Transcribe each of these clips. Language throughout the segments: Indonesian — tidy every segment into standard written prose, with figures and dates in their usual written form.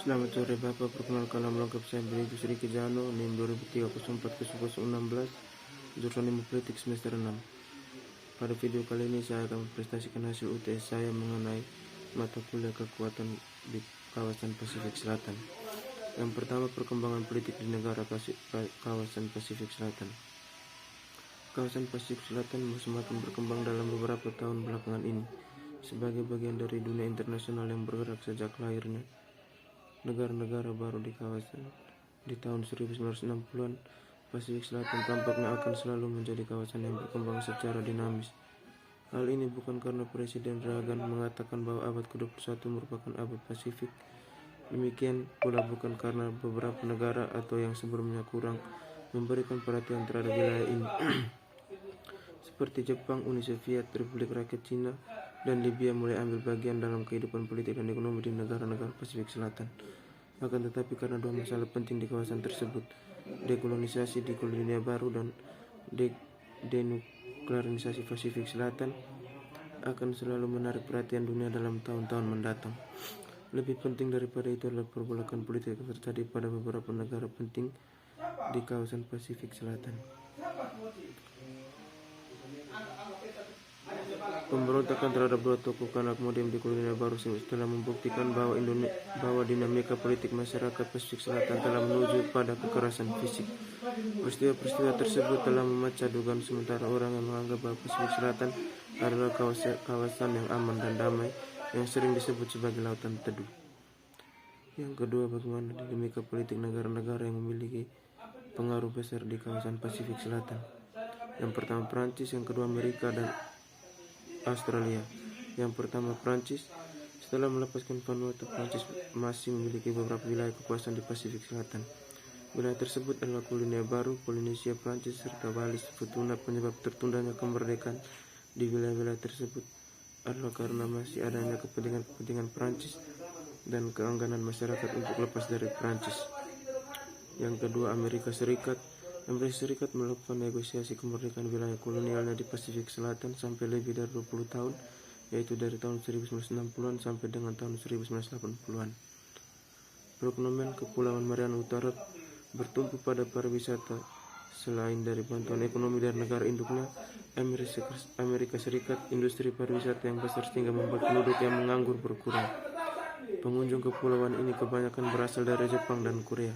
Selamat sore Bapak, perkenalkan nama lengkap saya Benito Sri Kijano, NIM 2003040016, jurusan Ilmu Politik semester 6. Pada video kali ini saya akan mempresentasikan hasil UTS saya mengenai mata kuliah kekuatan di kawasan Pasifik Selatan. Yang pertama, perkembangan politik di negara kawasan Pasifik Selatan. Kawasan Pasifik Selatan semakin berkembang dalam beberapa tahun belakangan ini sebagai bagian dari dunia internasional yang bergerak sejak lahirnya negara-negara baru di kawasan. Di tahun 1960-an, Pasifik Selatan tampaknya akan selalu menjadi kawasan yang berkembang secara dinamis. Hal ini bukan karena Presiden Reagan mengatakan bahwa abad ke-21 merupakan abad Pasifik. Demikian pula bukan karena beberapa negara atau yang sebelumnya kurang memberikan perhatian terhadap wilayah ini. Seperti Jepang, Uni Soviet, Republik Rakyat Cina, dan Libya mulai ambil bagian dalam kehidupan politik dan ekonomi di negara-negara Pasifik Selatan. Akan tetapi karena dua masalah penting di kawasan tersebut, dekolonisasi di kolonial baru dan denuklearisasi Pasifik Selatan, akan selalu menarik perhatian dunia dalam tahun-tahun mendatang. Lebih penting daripada itu adalah pergolakan politik yang terjadi pada beberapa negara penting di kawasan Pasifik Selatan. Pemberontakan terhadap dua tokoh kanak modern di kolonial baru telah membuktikan bahwa dinamika politik masyarakat Pasifik Selatan telah menuju pada kekerasan fisik. Peristiwa-peristiwa tersebut telah memecah dugaan sementara orang yang menganggap bahwa Pasifik Selatan adalah kawasan yang aman dan damai yang sering disebut sebagai lautan teduh. Yang kedua, bagaimana dinamika politik negara-negara yang memiliki pengaruh besar di kawasan Pasifik Selatan. Yang pertama Prancis, yang kedua Amerika dan Australia. Yang pertama Prancis. Setelah melepaskan Vanuatu, Prancis masih memiliki beberapa wilayah kekuasaan di Pasifik Selatan. Wilayah tersebut adalah kolonial baru, Polinesia, Prancis, serta Wallis. Futuna penyebab tertundanya kemerdekaan di wilayah-wilayah tersebut adalah karena masih adanya kepentingan Prancis dan keengganan masyarakat untuk lepas dari Prancis. Yang kedua Amerika Serikat. Amerika Serikat melakukan negosiasi kemerdekaan wilayah kolonialnya di Pasifik Selatan sampai lebih dari 20 tahun, yaitu dari tahun 1960-an sampai dengan tahun 1980-an. Perekonomian Kepulauan Mariana Utara bertumpu pada pariwisata. Selain dari bantuan ekonomi dari negara induknya, Amerika Serikat, industri pariwisata yang besar sehingga membuat penduduk yang menganggur berkurang. Pengunjung kepulauan ini kebanyakan berasal dari Jepang dan Korea.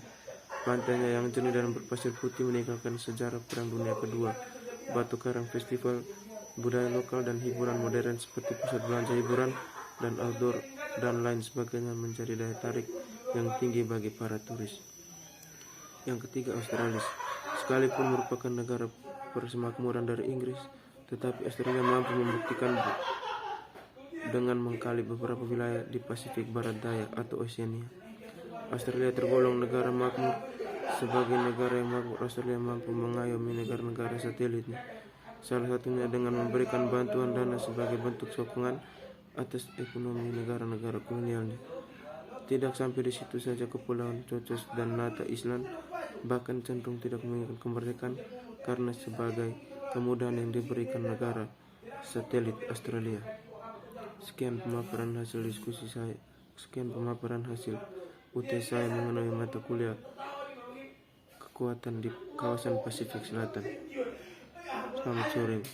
Pantainya yang jernih dan berpasir putih meninggalkan sejarah Perang Dunia Kedua. Batu karang, festival budaya lokal, dan hiburan modern seperti pusat belanja hiburan dan outdoor dan lain sebagainya menjadi daya tarik yang tinggi bagi para turis. Yang ketiga Australia. Sekalipun merupakan negara persemakmuran dari Inggris, tetapi Australia mampu membuktikan dengan mengkali beberapa wilayah di Pasifik Barat Daya atau Oceania. Australia tergolong negara makmur. Sebagai negara yang makmur, Australia mampu mengayomi negara-negara satelitnya, salah satunya dengan memberikan bantuan dana sebagai bentuk sokongan atas ekonomi negara-negara kolonialnya. Tidak sampai di situ saja, Kepulauan Cocos dan Nata Island bahkan cenderung tidak menginginkan kemerdekaan karena sebagai kemudahan yang diberikan negara satelit Australia. Sekian pemaparan hasil UTS saya mengenai mata kuliah kekuatan di kawasan Pasifik Selatan. Selamat sore.